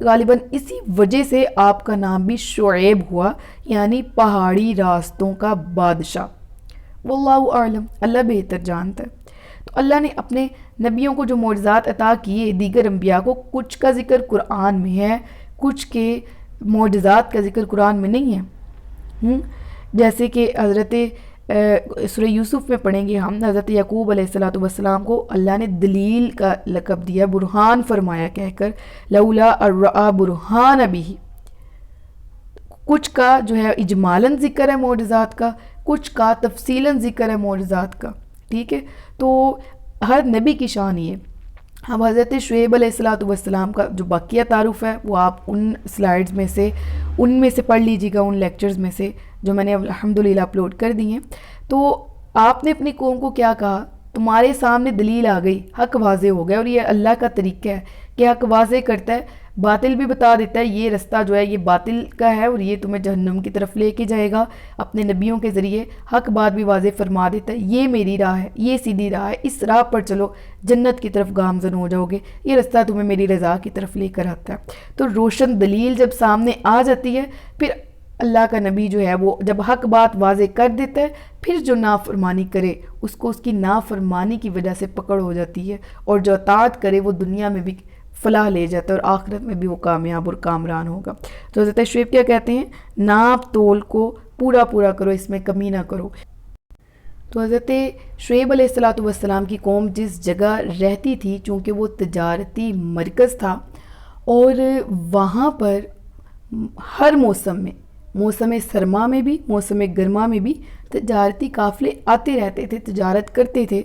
غالباً اسی وجہ سے آپ کا نام بھی شعیب ہوا، یعنی پہاڑی راستوں کا بادشاہ۔ واللہ اعلم، اللہ بہتر جانتا ہے۔ تو اللہ نے اپنے نبیوں کو جو معجزات عطا کیے، دیگر انبیاء کو کچھ کا ذکر قرآن میں ہے، کچھ کے معجزات کا ذکر قرآن میں نہیں ہے۔ جیسے کہ حضرت سورہ یوسف میں پڑھیں گے ہم، حضرت یعقوب علیہ السلام کو اللہ نے دلیل کا لقب دیا، برہان فرمایا کہہ کر، لولا ارآ برہان بھی۔ کچھ کا جو ہے اجمالاً ذکر ہے معجزات کا، کچھ کا تفصیلاً ذکر ہے معجزات کا، ٹھیک ہے۔ تو ہر نبی کی شان یہ۔ اب حضرت شعیب علیہ السلام کا جو باقیہ تعارف ہے وہ آپ ان سلائیڈز میں سے پڑھ لیجیے گا، ان لیکچرز میں سے جو میں نے الحمدللہ اپلوڈ کر دی ہیں۔ تو آپ نے اپنی قوم کو کیا کہا؟ تمہارے سامنے دلیل آ گئی، حق واضح ہو گیا، اور یہ اللہ کا طریقہ ہے کہ حق واضح کرتا ہے، باطل بھی بتا دیتا ہے، یہ رستہ جو ہے یہ باطل کا ہے اور یہ تمہیں جہنم کی طرف لے کے جائے گا۔ اپنے نبیوں کے ذریعے حق بات بھی واضح فرما دیتا ہے، یہ میری راہ ہے، یہ سیدھی راہ ہے، اس راہ پر چلو، جنت کی طرف گامزن ہو جاؤ گے، یہ رستہ تمہیں میری رضا کی طرف لے کر آتا ہے۔ تو روشن دلیل جب سامنے آ جاتی ہے، پھر اللہ کا نبی جو ہے وہ جب حق بات واضح کر دیتا ہے، پھر جو نافرمانی کرے اس کو اس کی نافرمانی کی وجہ سے پکڑ ہو جاتی ہے، اور جو اطاعت کرے وہ دنیا میں بھی فلاح لے جاتا ہے اور آخرت میں بھی وہ کامیاب اور کامران ہوگا۔ تو حضرت شعیب کیا کہتے ہیں؟ ناپ تول کو پورا پورا کرو، اس میں کمی نہ کرو۔ تو حضرت شعیب علیہ السلام کی قوم جس جگہ رہتی تھی، چونکہ وہ تجارتی مرکز تھا، اور وہاں پر ہر موسم میں، موسم سرما میں بھی، موسم گرما میں بھی تجارتی قافلے آتے رہتے تھے، تجارت کرتے تھے،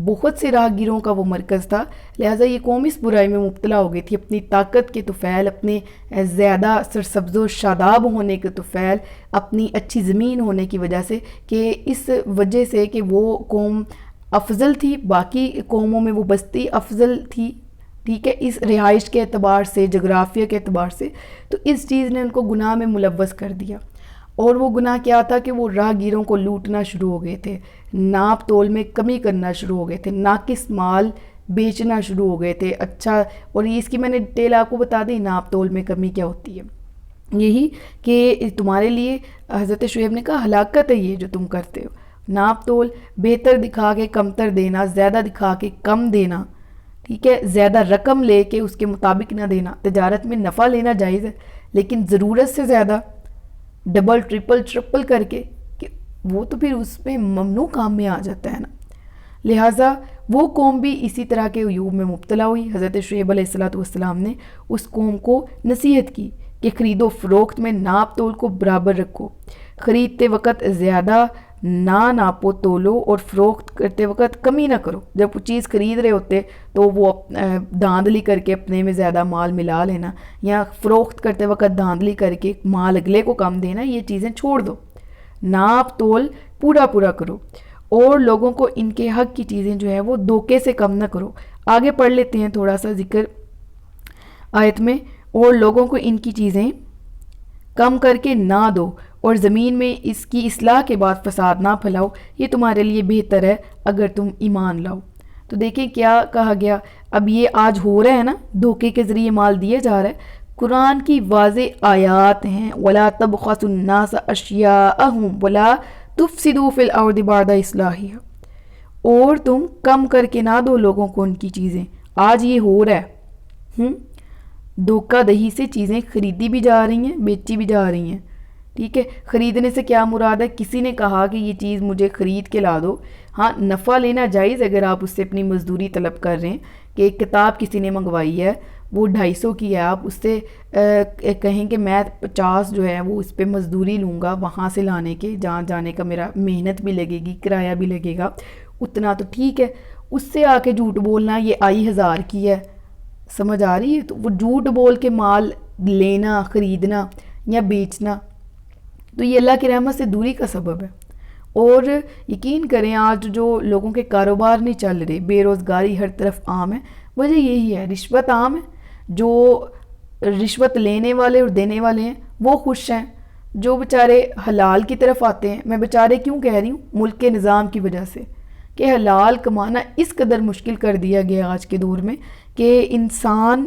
بہت سے راہگیروں کا وہ مرکز تھا۔ لہٰذا یہ قوم اس برائی میں مبتلا ہو گئی تھی، اپنی طاقت کے طفیل، اپنے زیادہ سرسبز و شاداب ہونے کے طفیل، اپنی اچھی زمین ہونے کی وجہ سے، کہ اس وجہ سے کہ وہ قوم افضل تھی، باقی قوموں میں وہ بستی افضل تھی، ٹھیک ہے، اس رہائش کے اعتبار سے، جغرافیہ کے اعتبار سے، تو اس چیز نے ان کو گناہ میں ملوث کر دیا۔ اور وہ گناہ کیا تھا کہ وہ راہگیروں کو لوٹنا شروع ہو گئے تھے، ناپ تول میں کمی کرنا شروع ہو گئے تھے، ناقص مال بیچنا شروع ہو گئے تھے۔ اچھا، اور اس کی میں نے ڈیٹیل آپ کو بتا دی، ناپ تول میں کمی کیا ہوتی ہے، یہی کہ تمہارے لیے حضرت شعیب نے کہا ہلاکت ہے یہ جو تم کرتے ہو، ناپ تول بہتر دکھا کے کمتر دینا، زیادہ دکھا کے کم دینا، ٹھیک ہے، زیادہ رقم لے کے اس کے مطابق نہ دینا۔ تجارت میں نفع لینا جائز ہے، لیکن ضرورت سے زیادہ ڈبل ٹرپل کر کے، کہ وہ تو پھر اس میں ممنوع کام میں آ جاتا ہے نا۔ لہٰذا وہ قوم بھی اسی طرح کے عیوب میں مبتلا ہوئی۔ حضرت شعیب علیہ السلام نے اس قوم کو نصیحت کی کہ خرید و فروخت میں ناپ تول کو برابر رکھو، خریدتے وقت زیادہ نہ ناپو تولو، اور فروخت کرتے وقت کمی نہ کرو۔ جب وہ چیز خرید رہے ہوتے تو وہ دھاندلی کر کے اپنے میں زیادہ مال ملا لینا، یا فروخت کرتے وقت دھاندلی کر کے مال اگلے کو کم دینا، یہ چیزیں چھوڑ دو، ناپ تول پورا پورا کرو، اور لوگوں کو ان کے حق کی چیزیں جو ہے وہ دھوکے سے کم نہ کرو۔ آگے پڑھ لیتے ہیں تھوڑا سا ذکر آیت میں، اور لوگوں کو ان کی چیزیں کم کر کے نہ دو، اور زمین میں اس کی اصلاح کے بعد فساد نہ پھیلاؤ، یہ تمہارے لیے بہتر ہے اگر تم ایمان لاؤ۔ تو دیکھیں کیا کہا گیا، اب یہ آج ہو رہا ہے نا، دھوکے کے ذریعے مال دیا جا رہا ہے۔ قرآن کی واضح آیات ہیں، وَلَا تَبْخَسُوا النَّاسَ أَشْيَاءَهُمْ وَلَا تُفْسِدُوا فِي الْأَرْضِ بَعْدَ إِصْلَاحِهَا، اور تم کم کر کے نہ دو لوگوں کو ان کی چیزیں۔ آج یہ ہو رہا ہے، دھوکہ دہی سے چیزیں خریدی بھی جا رہی ہیں، بیچی بھی جا رہی ہیں، ٹھیک ہے۔ خریدنے سے کیا مراد ہے؟ کسی نے کہا کہ یہ چیز مجھے خرید کے لا دو، ہاں نفع لینا جائز اگر آپ اس سے اپنی مزدوری طلب کر رہے ہیں، کہ ایک کتاب کسی نے منگوائی ہے، وہ 250 کی ہے، آپ اس سے کہیں کہ میں 50 جو ہے وہ اس پہ مزدوری لوں گا، وہاں سے لانے کے، جہاں جانے کا میرا محنت بھی لگے گی، کرایہ بھی لگے گا، اتنا تو ٹھیک ہے۔ اس سے آ کے جھوٹ بولنا یہ آئی 1000 کی ہے، سمجھ آ رہی ہے؟ تو وہ جھوٹ بول کے مال لینا، خریدنا یا بیچنا، تو یہ اللہ کی رحمت سے دوری کا سبب ہے۔ اور یقین کریں آج جو لوگوں کے کاروبار نہیں چل رہے، بے روزگاری ہر طرف عام ہے، وجہ یہی ہے، رشوت عام ہے، جو رشوت لینے والے اور دینے والے ہیں وہ خوش ہیں، جو بیچارے حلال کی طرف آتے ہیں، میں بیچارے کیوں کہہ رہی ہوں، ملک کے نظام کی وجہ سے، کہ حلال کمانا اس قدر مشکل کر دیا گیا آج کے دور میں کہ انسان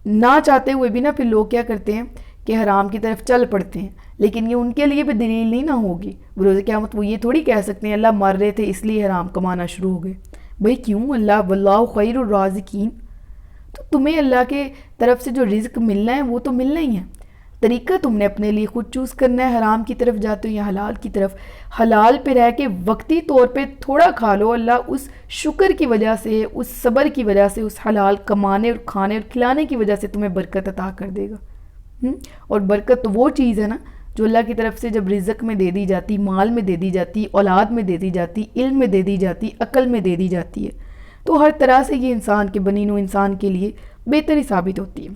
نہ چاہتے ہوئے بھی نا پھر لوگ کیا کرتے ہیں کہ حرام کی طرف چل پڑتے ہیں، لیکن یہ ان کے لیے بھی دلیل نہیں نہ ہوگی بروز قیامت۔ وہ یہ تھوڑی کہہ سکتے ہیں اللہ مر رہے تھے اس لیے حرام کمانا شروع ہو گئے۔ بھئی کیوں؟ اللہ واللہ خیر الرازقین، تو تمہیں اللہ کے طرف سے جو رزق ملنا ہے وہ تو ملنا ہی ہے، طریقہ تم نے اپنے لیے خود چوز کرنا ہے، حرام کی طرف جاتے ہو یا حلال کی طرف۔ حلال پہ رہ کے وقتی طور پہ تھوڑا کھا لو، اللہ اس شکر کی وجہ سے، اس صبر کی وجہ سے، اس حلال کمانے اور کھانے اور کھلانے کی وجہ سے تمہیں برکت عطا کر دے گا۔ اور برکت تو وہ چیز ہے نا جو اللہ کی طرف سے جب رزق میں دے دی جاتی، مال میں دے دی جاتی، اولاد میں دے دی جاتی، علم میں دے دی جاتی، عقل میں دے دی جاتی ہے، تو ہر طرح سے یہ انسان کے بنی نوع انسان کے لیے بہتری ثابت ہوتی ہے۔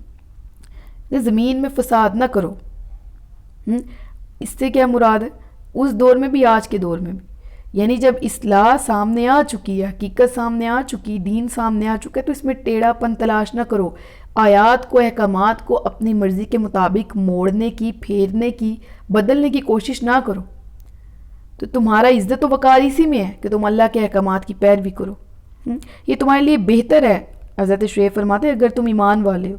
زمین میں فساد نہ کرو، اس سے کیا مراد ہے؟ اس دور میں بھی آج کے دور میں بھی، یعنی جب اصلاح سامنے آ چکی ہے، حقیقت سامنے آ چکی، دین سامنے آ چکا ہے، تو اس میں ٹیڑھا پن تلاش نہ کرو، آیات کو، احکامات کو اپنی مرضی کے مطابق موڑنے کی، پھیرنے کی، بدلنے کی کوشش نہ کرو۔ تو تمہارا عزت و وقار اسی میں ہے کہ تم اللہ کے احکامات کی پیروی کرو، یہ تمہارے لیے بہتر ہے۔ حضرت شعیب فرماتے ہیں اگر تم ایمان والے ہو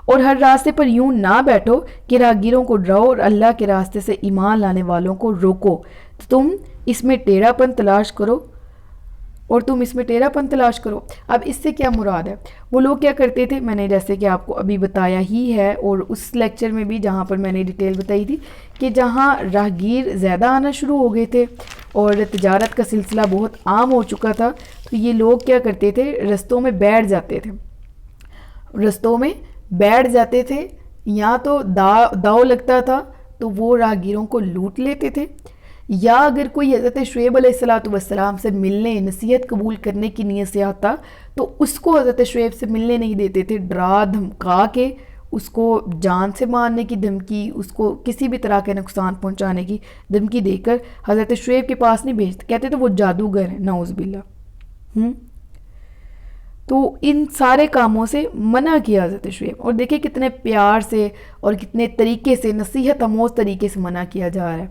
اور ہر راستے پر یوں نہ بیٹھو کہ راہگیروں کو ڈراؤ اور اللہ کے راستے سے ایمان لانے والوں کو روکو، تو تم اس میں ٹیڑھا پن تلاش کرو اب اس سے کیا مراد ہے؟ وہ لوگ کیا کرتے تھے، میں نے جیسے کہ آپ کو ابھی بتایا ہی ہے اور اس لیکچر میں بھی جہاں پر میں نے ڈیٹیل بتائی تھی کہ جہاں راہگیر زیادہ آنا شروع ہو گئے تھے اور تجارت کا سلسلہ بہت عام ہو چکا تھا، تو یہ لوگ کیا کرتے تھے، رستوں میں بیٹھ جاتے تھے، یا تو داؤ لگتا تھا تو وہ راہگیروں کو لوٹ لیتے تھے، یا اگر کوئی حضرت شعیب علیہ السلام سے ملنے، نصیحت قبول کرنے کی نیت سے آتا تو اس کو حضرت شعیب سے ملنے نہیں دیتے تھے، ڈرا دھمکا کے اس کو جان سے مارنے کی دھمکی، اس کو کسی بھی طرح کے نقصان پہنچانے کی دھمکی دے کر حضرت شعیب کے پاس نہیں بھیجتے، کہتے تو وہ جادوگر ہیں، نعوذ باللہ۔ تو ان سارے کاموں سے منع کیا حضرت شعیب، اور دیکھیں کتنے پیار سے اور کتنے طریقے سے، نصیحت آموز طریقے سے منع کیا جا رہا ہے۔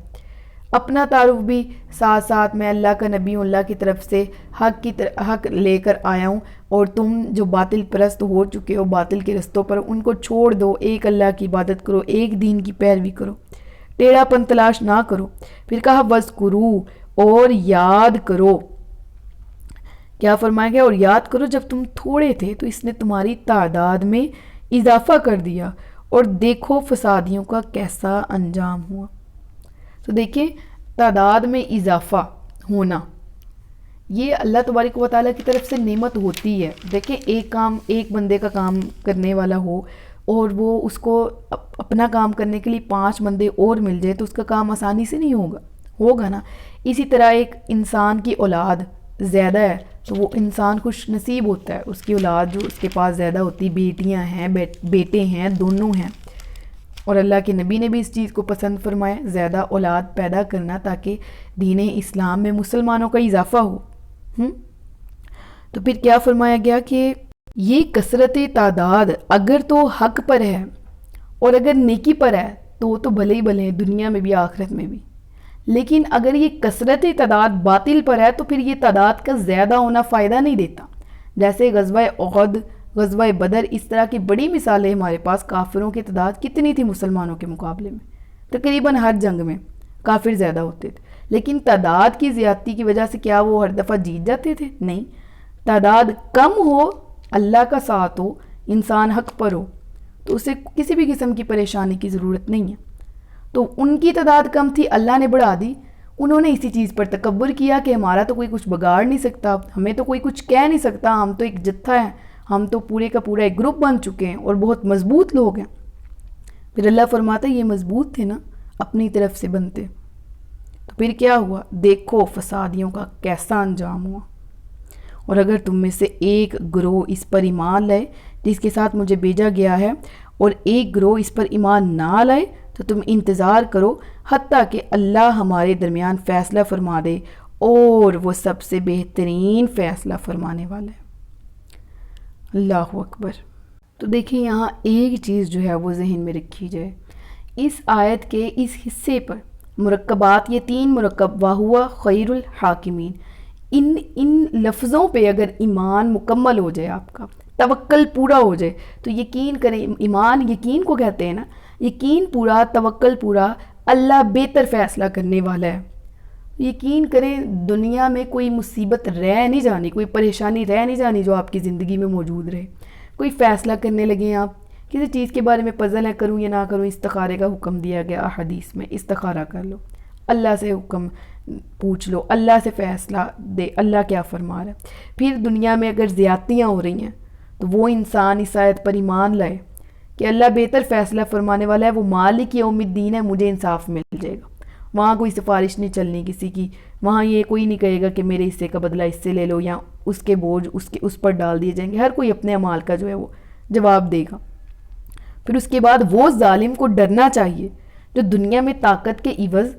اپنا تعارف بھی ساتھ ساتھ، میں اللہ کا نبی ہوں، اللہ کی طرف سے حق لے کر آیا ہوں، اور تم جو باطل پرست ہو چکے ہو باطل کے رستوں پر، ان کو چھوڑ دو، ایک اللہ کی عبادت کرو، ایک دین کی پیروی کرو، ٹیڑھا پن تلاش نہ کرو۔ پھر کہا وَاذْكُرُوا، اور یاد کرو۔ کیا فرمایا گیا؟ اور یاد کرو جب تم تھوڑے تھے تو اس نے تمہاری تعداد میں اضافہ کر دیا، اور دیکھو فسادیوں کا کیسا انجام ہوا۔ تو دیکھیں تعداد میں اضافہ ہونا یہ اللہ تبارک و تعالیٰ کی طرف سے نعمت ہوتی ہے۔ دیکھیں ایک بندے کا کام کرنے والا ہو اور وہ اس کو اپنا کام کرنے کے لیے 5 بندے اور مل جائے تو اس کا کام آسانی سے نہیں ہوگا نا۔ اسی طرح ایک انسان کی اولاد زیادہ ہے تو وہ انسان خوش نصیب ہوتا ہے، اس کی اولاد جو اس کے پاس زیادہ ہوتی، بیٹیاں ہیں، بیٹے ہیں، دونوں ہیں، اور اللہ کے نبی نے بھی اس چیز کو پسند فرمایا، زیادہ اولاد پیدا کرنا تاکہ دین اسلام میں مسلمانوں کا اضافہ ہو۔ تو پھر کیا فرمایا گیا کہ یہ کثرت تعداد اگر تو حق پر ہے اور اگر نیکی پر ہے تو بھلے ہی بھلے دنیا میں بھی آخرت میں بھی، لیکن اگر یہ کثرت تعداد باطل پر ہے تو پھر یہ تعداد کا زیادہ ہونا فائدہ نہیں دیتا۔ جیسے غزوہ احد، غزوہ بدر، اس طرح کی بڑی مثالیں ہمارے پاس۔ کافروں کی تعداد کتنی تھی مسلمانوں کے مقابلے میں؟ تقریباً ہر جنگ میں کافر زیادہ ہوتے تھے، لیکن تعداد کی زیادتی کی وجہ سے کیا وہ ہر دفعہ جیت جاتے تھے؟ نہیں، تعداد کم ہو، اللہ کا ساتھ ہو، انسان حق پر ہو تو اسے کسی بھی قسم کی پریشانی کی ضرورت نہیں ہے۔ تو ان کی تعداد کم تھی، اللہ نے بڑھا دی، انہوں نے اسی چیز پر تکبر کیا کہ ہمارا تو کوئی کچھ بگاڑ نہیں سکتا، ہمیں تو کوئی کچھ کہہ نہیں سکتا، ہم تو ایک جتھا ہے، ہم تو پورے کا پورا ایک گروپ بن چکے ہیں اور بہت مضبوط لوگ ہیں۔ پھر اللہ فرماتا ہے یہ مضبوط تھے نا، اپنی طرف سے بنتے، تو پھر کیا ہوا؟ دیکھو فسادیوں کا کیسا انجام ہوا۔ اور اگر تم میں سے ایک گروہ اس پر ایمان لائے جس کے ساتھ مجھے بھیجا گیا ہے، اور ایک گروہ اس پر ایمان نہ لائے، تو تم انتظار کرو حتیٰ کہ اللہ ہمارے درمیان فیصلہ فرما دے، اور وہ سب سے بہترین فیصلہ فرمانے والا ہے۔ اللہ اکبر۔ تو دیکھیں یہاں ایک چیز جو ہے وہ ذہن میں رکھی جائے، اس آیت کے اس حصے پر مرکبات، یہ 3 مرکب، وَهُوَ خَيْرُ الْحَاكِمِينَ، ان لفظوں پہ اگر ایمان مکمل ہو جائے آپ کا، توکل پورا ہو جائے. تو یقین کریں، ایمان یقین کو کہتے ہیں نا، یقین پورا، توکل پورا، اللہ بہتر فیصلہ کرنے والا ہے. یقین کریں دنیا میں کوئی مصیبت رہ نہیں جانی، کوئی پریشانی رہ نہیں جانی جو آپ کی زندگی میں موجود رہے. کوئی فیصلہ کرنے لگے ہیں آپ کسی چیز کے بارے میں پزل ہے، کروں یا نہ کروں، استخارے کا حکم دیا گیا حدیث میں، استخارہ کر لو، اللہ سے حکم پوچھ لو، اللہ سے فیصلہ دے، اللہ کیا فرما رہا ہے. پھر دنیا میں اگر زیادتیاں ہو رہی ہیں تو وہ انسان اس آیت پر ایمان لائے کہ اللہ بہتر فیصلہ فرمانے والا ہے، وہ مالک یوم الدین ہے، مجھے انصاف مل جائے گا. وہاں کوئی سفارش نہیں چلنی کسی کی، وہاں یہ کوئی نہیں کہے گا کہ میرے حصے کا بدلہ اس سے لے لو یا اس کے بوجھ اس پر ڈال دیے جائیں گے. ہر کوئی اپنے اعمال کا جو ہے وہ جواب دے گا. پھر اس کے بعد وہ ظالم کو ڈرنا چاہیے جو دنیا میں طاقت کے عوض،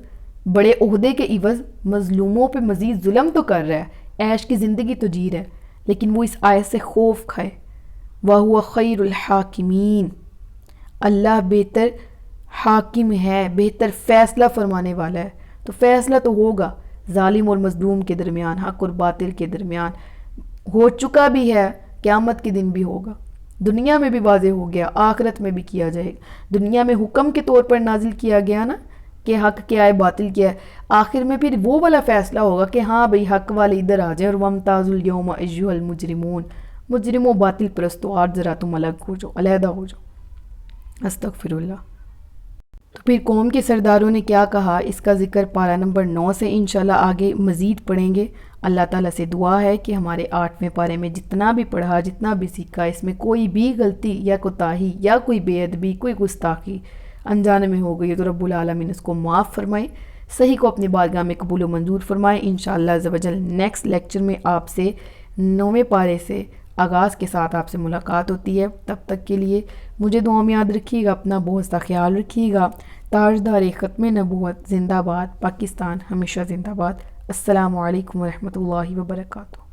بڑے عہدے کے عوض مظلوموں پہ مزید ظلم تو کر رہا ہے، عیش کی زندگی تو جی رہا ہے، لیکن وہ اس آیت سے خوف کھائے. وَهُوَ خَيْرُ الْحَاكِمِينَ، اللہ بہتر حاکم ہے، بہتر فیصلہ فرمانے والا ہے. تو فیصلہ تو ہوگا ظالم اور مظلوم کے درمیان، حق اور باطل کے درمیان، ہو چکا بھی ہے، قیامت کے دن بھی ہوگا، دنیا میں بھی واضح ہو گیا، آخرت میں بھی کیا جائے گا. دنیا میں حکم کے طور پر نازل کیا گیا نا کہ حق کیا ہے باطل کیا ہے، آخر میں پھر وہ والا فیصلہ ہوگا کہ ہاں بھئی حق والے ادھر آ جائیں اور وَامْتَازُوا الْيَوْمَ أَيُّهَا الْمُجْرِمُونَ، مجرموں باطل پرستو آج ذرا تم الگ ہو جاؤ، علیحدہ ہو جاؤ. استغفر اللہ. تو پھر قوم کے سرداروں نے کیا کہا، اس کا ذکر پارہ نمبر 9 سے انشاءاللہ آگے مزید پڑھیں گے. اللہ تعالیٰ سے دعا ہے کہ ہمارے 8ویں پارے میں جتنا بھی پڑھا، جتنا بھی سیکھا، اس میں کوئی بھی غلطی یا کوتاہی یا کوئی بے ادبی، کوئی گستاخی انجانے میں ہو گئی تو رب العالمین اس کو معاف فرمائے، صحیح کو اپنی بارگاہ میں قبول و منظور فرمائے. انشاءاللہ عز و جل نیکسٹ لیکچر میں آپ سے 9ویں پارے سے آغاز کے ساتھ آپ سے ملاقات ہوتی ہے. تب تک کے لیے مجھے دعا میں یاد رکھیے گا، اپنا بہت سا خیال رکھیے گا. تاجدار ختم نبوت زندہ باد، پاکستان ہمیشہ زندہ باد. السلام علیکم ورحمۃ اللہ وبرکاتہ.